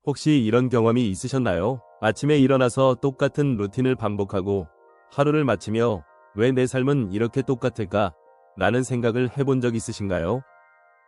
혹시 이런 경험이 있으셨나요? 아침에 일어나서 똑같은 루틴을 반복하고 하루를 마치며 왜 내 삶은 이렇게 똑같을까? 라는 생각을 해본 적 있으신가요?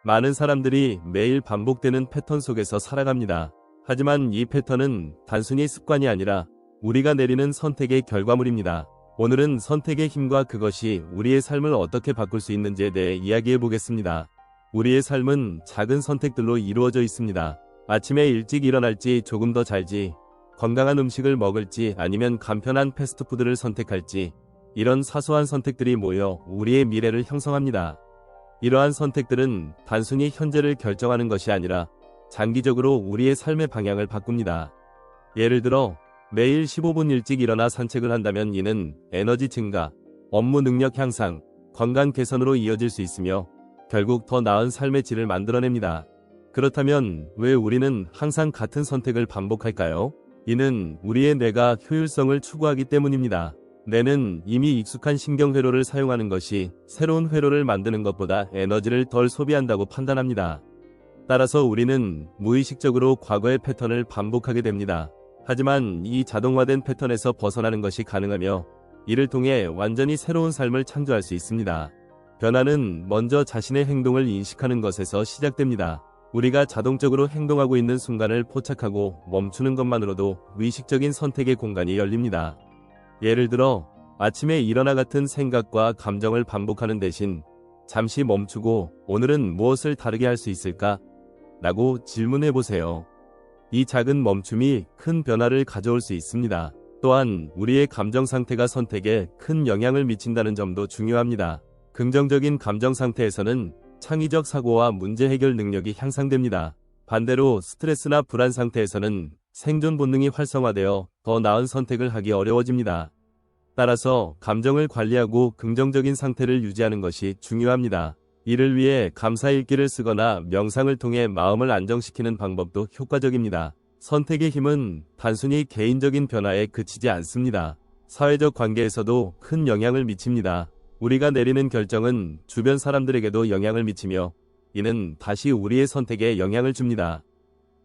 많은 사람들이 매일 반복되는 패턴 속에서 살아갑니다. 하지만 이 패턴은 단순히 습관이 아니라 우리가 내리는 선택의 결과물입니다. 오늘은 선택의 힘과 그것이 우리의 삶을 어떻게 바꿀 수 있는지에 대해 이야기해 보겠습니다. 우리의 삶은 작은 선택들로 이루어져 있습니다. 아침에 일찍 일어날지 조금 더 잘지, 건강한 음식을 먹을지 아니면 간편한 패스트푸드를 선택할지, 이런 사소한 선택들이 모여 우리의 미래를 형성합니다. 이러한 선택들은 단순히 현재를 결정하는 것이 아니라 장기적으로 우리의 삶의 방향을 바꿉니다. 예를 들어 매일 15분 일찍 일어나 산책을 한다면 이는 에너지 증가, 업무 능력 향상, 건강 개선으로 이어질 수 있으며 결국 더 나은 삶의 질을 만들어냅니다. 그렇다면 왜 우리는 항상 같은 선택을 반복할까요? 이는 우리의 뇌가 효율성을 추구하기 때문입니다. 뇌는 이미 익숙한 신경회로를 사용하는 것이 새로운 회로를 만드는 것보다 에너지를 덜 소비한다고 판단합니다. 따라서 우리는 무의식적으로 과거의 패턴을 반복하게 됩니다. 하지만 이 자동화된 패턴에서 벗어나는 것이 가능하며 이를 통해 완전히 새로운 삶을 창조할 수 있습니다. 변화는 먼저 자신의 행동을 인식하는 것에서 시작됩니다. 우리가 자동적으로 행동하고 있는 순간을 포착하고 멈추는 것만으로도 의식적인 선택의 공간이 열립니다. 예를 들어 아침에 일어나 같은 생각과 감정을 반복하는 대신 잠시 멈추고 오늘은 무엇을 다르게 할 수 있을까? 라고 질문해 보세요. 이 작은 멈춤이 큰 변화를 가져올 수 있습니다. 또한 우리의 감정 상태가 선택에 큰 영향을 미친다는 점도 중요합니다. 긍정적인 감정 상태에서는 창의적 사고와 문제 해결 능력이 향상됩니다. 반대로 스트레스나 불안 상태에서는 생존 본능이 활성화되어 더 나은 선택을 하기 어려워집니다. 따라서 감정을 관리하고 긍정적인 상태를 유지하는 것이 중요합니다. 이를 위해 감사일기를 쓰거나 명상을 통해 마음을 안정시키는 방법도 효과적입니다. 선택의 힘은 단순히 개인적인 변화에 그치지 않습니다. 사회적 관계에서도 큰 영향을 미칩니다. 우리가 내리는 결정은 주변 사람들에게도 영향을 미치며 이는 다시 우리의 선택에 영향을 줍니다.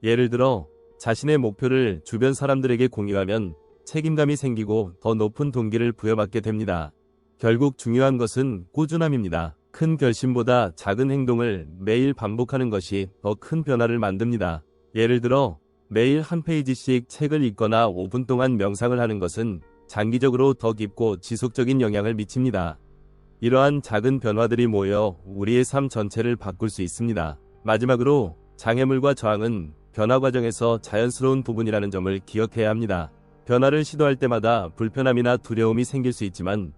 예를 들어 자신의 목표를 주변 사람들에게 공유하면 책임감이 생기고 더 높은 동기를 부여받게 됩니다. 결국 중요한 것은 꾸준함입니다. 큰 결심보다 작은 행동을 매일 반복하는 것이 더 큰 변화를 만듭니다. 예를 들어 매일 한 페이지씩 책을 읽거나 5분 동안 명상을 하는 것은 장기적으로 더 깊고 지속적인 영향을 미칩니다. 이러한 작은 변화들이 모여 우리의 삶 전체를 바꿀 수 있습니다. 마지막으로 장애물과 저항은 변화 과정에서 자연스러운 부분이라는 점을 기억해야 합니다. 변화를 시도할 때마다 불편함이나 두려움이 생길 수 있지만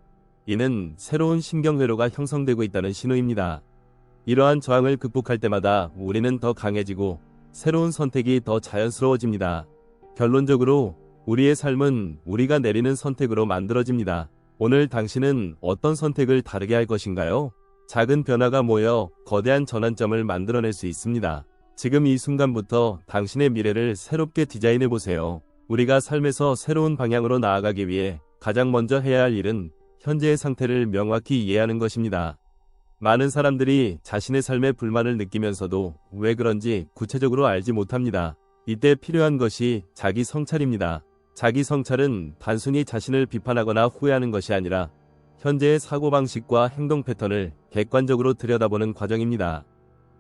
이는 새로운 신경회로가 형성되고 있다는 신호입니다. 이러한 저항을 극복할 때마다 우리는 더 강해지고 새로운 선택이 더 자연스러워집니다. 결론적으로 우리의 삶은 우리가 내리는 선택으로 만들어집니다. 오늘 당신은 어떤 선택을 다르게 할 것인가요? 작은 변화가 모여 거대한 전환점을 만들어낼 수 있습니다. 지금 이 순간부터 당신의 미래를 새롭게 디자인해 보세요. 우리가 삶에서 새로운 방향으로 나아가기 위해 가장 먼저 해야 할 일은 현재의 상태를 명확히 이해하는 것입니다. 많은 사람들이 자신의 삶에 불만을 느끼면서도 왜 그런지 구체적으로 알지 못합니다. 이때 필요한 것이 자기 성찰입니다. 자기 성찰은 단순히 자신을 비판하거나 후회하는 것이 아니라 현재의 사고방식과 행동 패턴을 객관적으로 들여다보는 과정입니다.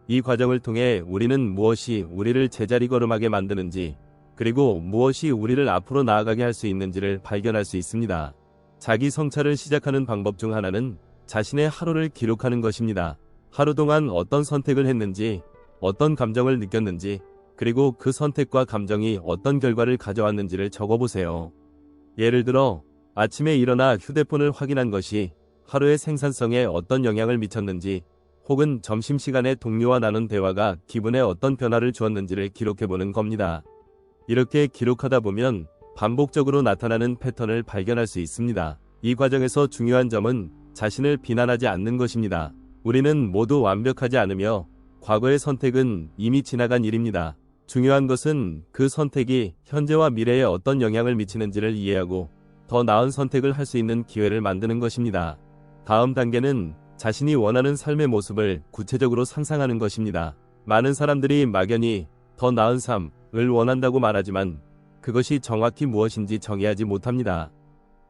이 과정을 통해 우리는 무엇이 우리를 제자리걸음하게 만드는지 그리고 무엇이 우리를 앞으로 나아가게 할 수 있는지를 발견할 수 있습니다. 자기 성찰을 시작하는 방법 중 하나는 자신의 하루를 기록하는 것입니다. 하루 동안 어떤 선택을 했는지, 어떤 감정을 느꼈는지, 그리고 그 선택과 감정이 어떤 결과를 가져왔는지를 적어보세요. 예를 들어 아침에 일어나 휴대폰을 확인한 것이 하루의 생산성에 어떤 영향을 미쳤는지, 혹은 점심시간에 동료와 나눈 대화가 기분에 어떤 변화를 주었는지를 기록해보는 겁니다. 이렇게 기록하다 보면 반복적으로 나타나는 패턴을 발견할 수 있습니다. 이 과정에서 중요한 점은 자신을 비난하지 않는 것입니다. 우리는 모두 완벽하지 않으며 과거의 선택은 이미 지나간 일입니다. 중요한 것은 그 선택이 현재와 미래에 어떤 영향을 미치는지를 이해하고 더 나은 선택을 할 수 있는 기회를 만드는 것입니다. 다음 단계는 자신이 원하는 삶의 모습을 구체적으로 상상하는 것입니다. 많은 사람들이 막연히 더 나은 삶을 원한다고 말하지만 그것이 정확히 무엇인지 정의하지 못합니다.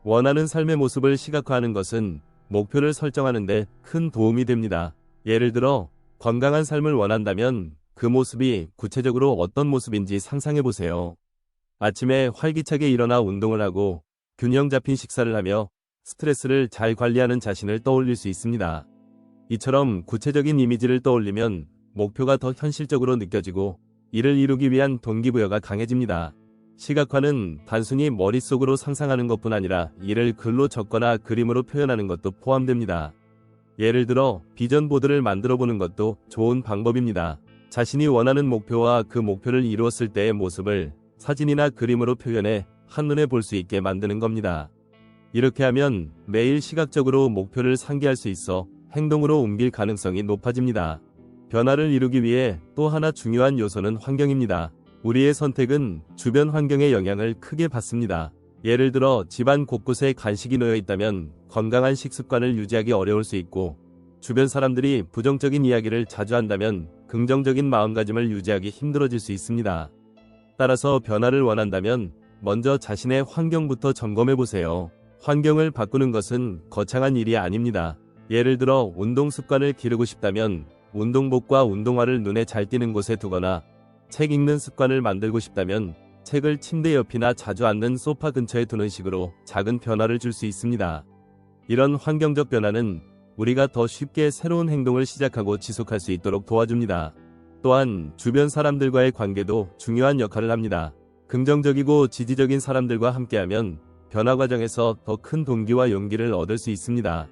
원하는 삶의 모습을 시각화하는 것은 목표를 설정하는 데 큰 도움이 됩니다. 예를 들어 건강한 삶을 원한다면 그 모습이 구체적으로 어떤 모습인지 상상해 보세요. 아침에 활기차게 일어나 운동을 하고 균형 잡힌 식사를 하며 스트레스를 잘 관리하는 자신을 떠올릴 수 있습니다. 이처럼 구체적인 이미지를 떠올리면 목표가 더 현실적으로 느껴지고 이를 이루기 위한 동기부여가 강해집니다. 시각화는 단순히 머릿속으로 상상하는 것뿐 아니라 이를 글로 적거나 그림으로 표현하는 것도 포함됩니다. 예를 들어 비전 보드를 만들어 보는 것도 좋은 방법입니다. 자신이 원하는 목표와 그 목표를 이루었을 때의 모습을 사진이나 그림으로 표현해 한눈에 볼 수 있게 만드는 겁니다. 이렇게 하면 매일 시각적으로 목표를 상기할 수 있어 행동으로 옮길 가능성이 높아집니다. 변화를 이루기 위해 또 하나 중요한 요소는 환경입니다. 우리의 선택은 주변 환경의 영향을 크게 받습니다. 예를 들어 집안 곳곳에 간식이 놓여 있다면 건강한 식습관을 유지하기 어려울 수 있고, 주변 사람들이 부정적인 이야기를 자주 한다면 긍정적인 마음가짐을 유지하기 힘들어질 수 있습니다. 따라서 변화를 원한다면 먼저 자신의 환경부터 점검해 보세요. 환경을 바꾸는 것은 거창한 일이 아닙니다. 예를 들어 운동 습관을 기르고 싶다면 운동복과 운동화를 눈에 잘 띄는 곳에 두거나, 책 읽는 습관을 만들고 싶다면 책을 침대 옆이나 자주 앉는 소파 근처에 두는 식으로 작은 변화를 줄 수 있습니다. 이런 환경적 변화는 우리가 더 쉽게 새로운 행동을 시작하고 지속할 수 있도록 도와줍니다. 또한 주변 사람들과의 관계도 중요한 역할을 합니다. 긍정적이고 지지적인 사람들과 함께하면 변화 과정에서 더 큰 동기와 용기를 얻을 수 있습니다.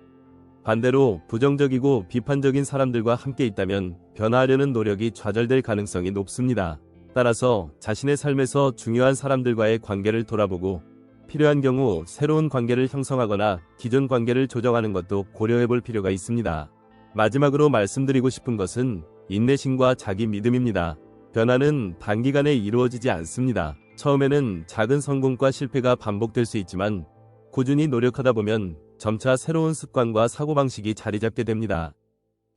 반대로 부정적이고 비판적인 사람들과 함께 있다면 변화하려는 노력이 좌절될 가능성이 높습니다. 따라서 자신의 삶에서 중요한 사람들과의 관계를 돌아보고 필요한 경우 새로운 관계를 형성하거나 기존 관계를 조정하는 것도 고려해 볼 필요가 있습니다. 마지막으로 말씀드리고 싶은 것은 인내심과 자기 믿음입니다. 변화는 단기간에 이루어지지 않습니다. 처음에는 작은 성공과 실패가 반복될 수 있지만 꾸준히 노력하다 보면 점차 새로운 습관과 사고방식이 자리 잡게 됩니다.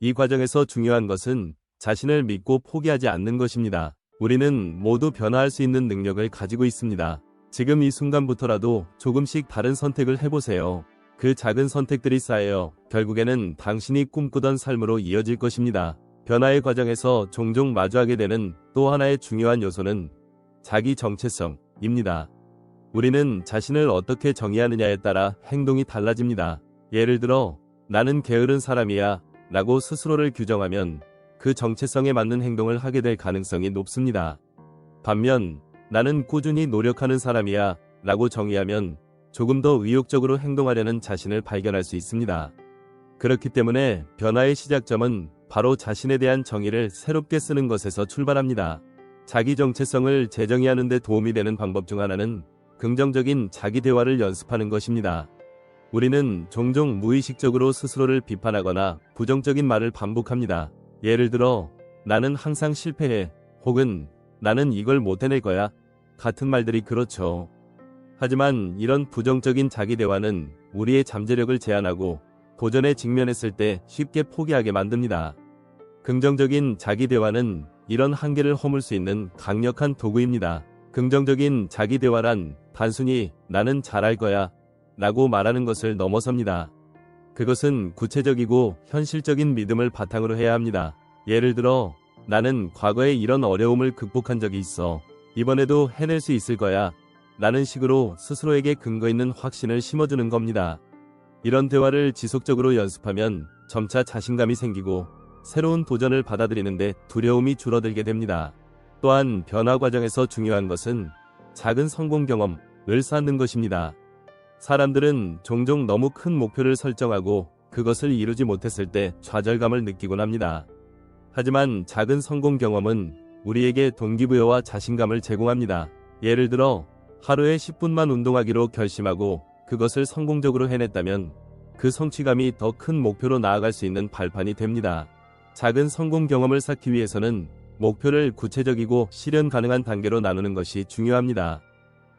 이 과정에서 중요한 것은 자신을 믿고 포기하지 않는 것입니다. 우리는 모두 변화할 수 있는 능력을 가지고 있습니다. 지금 이 순간부터라도 조금씩 다른 선택을 해보세요. 그 작은 선택들이 쌓여 결국에는 당신이 꿈꾸던 삶으로 이어질 것입니다. 변화의 과정에서 종종 마주하게 되는 또 하나의 중요한 요소는 자기 정체성입니다. 우리는 자신을 어떻게 정의하느냐에 따라 행동이 달라집니다. 예를 들어 나는 게으른 사람이야 라고 스스로를 규정하면 그 정체성에 맞는 행동을 하게 될 가능성이 높습니다. 반면 나는 꾸준히 노력하는 사람이야 라고 정의하면 조금 더 의욕적으로 행동하려는 자신을 발견할 수 있습니다. 그렇기 때문에 변화의 시작점은 바로 자신에 대한 정의를 새롭게 쓰는 것에서 출발합니다. 자기 정체성을 재정의하는 데 도움이 되는 방법 중 하나는 긍정적인 자기 대화를 연습하는 것입니다. 우리는 종종 무의식적으로 스스로를 비판하거나 부정적인 말을 반복합니다. 예를 들어 나는 항상 실패해, 혹은 나는 이걸 못 해낼 거야 같은 말들이 그렇죠. 하지만 이런 부정적인 자기 대화는 우리의 잠재력을 제한하고 도전에 직면했을 때 쉽게 포기하게 만듭니다. 긍정적인 자기 대화는 이런 한계를 허물 수 있는 강력한 도구입니다. 긍정적인 자기 대화란 단순히 나는 잘할 거야 라고 말하는 것을 넘어섭니다. 그것은 구체적이고 현실적인 믿음을 바탕으로 해야 합니다. 예를 들어 나는 과거에 이런 어려움을 극복한 적이 있어. 이번에도 해낼 수 있을 거야 라는 식으로 스스로에게 근거 있는 확신을 심어주는 겁니다. 이런 대화를 지속적으로 연습하면 점차 자신감이 생기고 새로운 도전을 받아들이는데 두려움이 줄어들게 됩니다. 또한 변화 과정에서 중요한 것은 작은 성공 경험을 쌓는 것입니다. 사람들은 종종 너무 큰 목표를 설정하고 그것을 이루지 못했을 때 좌절감을 느끼곤 합니다. 하지만 작은 성공 경험은 우리에게 동기부여와 자신감을 제공합니다. 예를 들어 하루에 10분만 운동하기로 결심하고 그것을 성공적으로 해냈다면 그 성취감이 더 큰 목표로 나아갈 수 있는 발판이 됩니다. 작은 성공 경험을 쌓기 위해서는 목표를 구체적이고 실현 가능한 단계로 나누는 것이 중요합니다.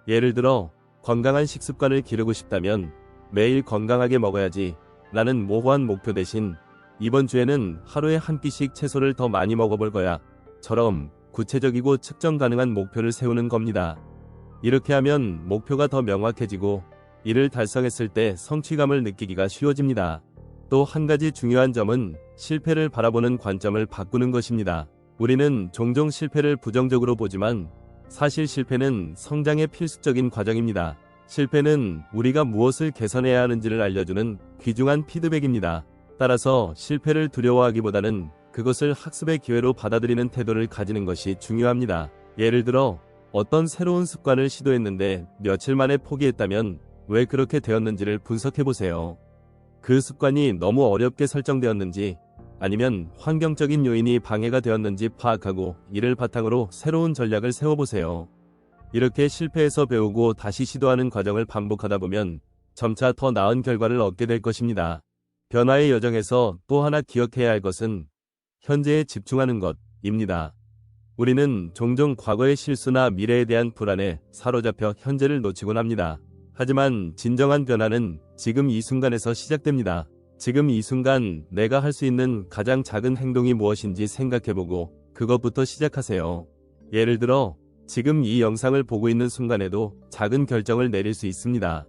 예를 들어 건강한 식습관을 기르고 싶다면 매일 건강하게 먹어야지 라는 모호한 목표 대신 이번 주에는 하루에 한 끼씩 채소를 더 많이 먹어볼 거야 처럼 구체적이고 측정 가능한 목표를 세우는 겁니다. 이렇게 하면 목표가 더 명확해지고 이를 달성했을 때 성취감을 느끼기가 쉬워집니다. 또 한 가지 중요한 점은 실패를 바라보는 관점을 바꾸는 것입니다. 우리는 종종 실패를 부정적으로 보지만 사실 실패는 성장의 필수적인 과정입니다. 실패는 우리가 무엇을 개선해야 하는지를 알려주는 귀중한 피드백입니다. 따라서 실패를 두려워하기보다는 그것을 학습의 기회로 받아들이는 태도를 가지는 것이 중요합니다. 예를 들어 어떤 새로운 습관을 시도했는데 며칠 만에 포기했다면 왜 그렇게 되었는지를 분석해보세요. 그 습관이 너무 어렵게 설정되었는지 아니면 환경적인 요인이 방해가 되었는지 파악하고 이를 바탕으로 새로운 전략을 세워보세요. 이렇게 실패해서 배우고 다시 시도하는 과정을 반복하다 보면 점차 더 나은 결과를 얻게 될 것입니다. 변화의 여정에서 또 하나 기억해야 할 것은 현재에 집중하는 것입니다. 우리는 종종 과거의 실수나 미래에 대한 불안에 사로잡혀 현재를 놓치곤 합니다. 하지만 진정한 변화는 지금 이 순간에서 시작됩니다. 지금 이 순간 내가 할 수 있는 가장 작은 행동이 무엇인지 생각해보고 그것부터 시작하세요. 예를 들어 지금 이 영상을 보고 있는 순간에도 작은 결정을 내릴 수 있습니다.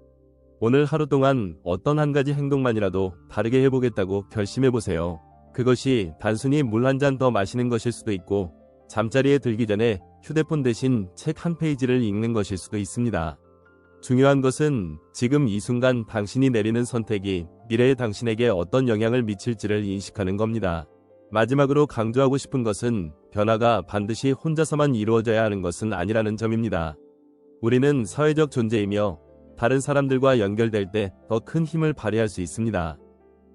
오늘 하루 동안 어떤 한 가지 행동만이라도 다르게 해보겠다고 결심해보세요. 그것이 단순히 물 한 잔 더 마시는 것일 수도 있고 잠자리에 들기 전에 휴대폰 대신 책 한 페이지를 읽는 것일 수도 있습니다. 중요한 것은 지금 이 순간 당신이 내리는 선택이 미래의 당신에게 어떤 영향을 미칠지를 인식하는 겁니다. 마지막으로 강조하고 싶은 것은 변화가 반드시 혼자서만 이루어져야 하는 것은 아니라는 점입니다. 우리는 사회적 존재이며 다른 사람들과 연결될 때 더 큰 힘을 발휘할 수 있습니다.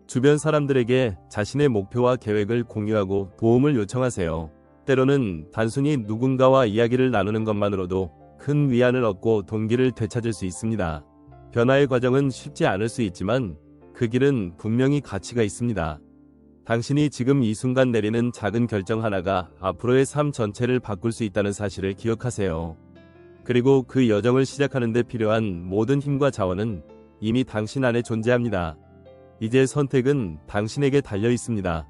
주변 사람들에게 자신의 목표와 계획을 공유하고 도움을 요청하세요. 때로는 단순히 누군가와 이야기를 나누는 것만으로도 큰 위안을 얻고 동기를 되찾을 수 있습니다. 변화의 과정은 쉽지 않을 수 있지만 그 길은 분명히 가치가 있습니다. 당신이 지금 이 순간 내리는 작은 결정 하나가 앞으로의 삶 전체를 바꿀 수 있다는 사실을 기억하세요. 그리고 그 여정을 시작하는 데 필요한 모든 힘과 자원은 이미 당신 안에 존재합니다. 이제 선택은 당신에게 달려 있습니다.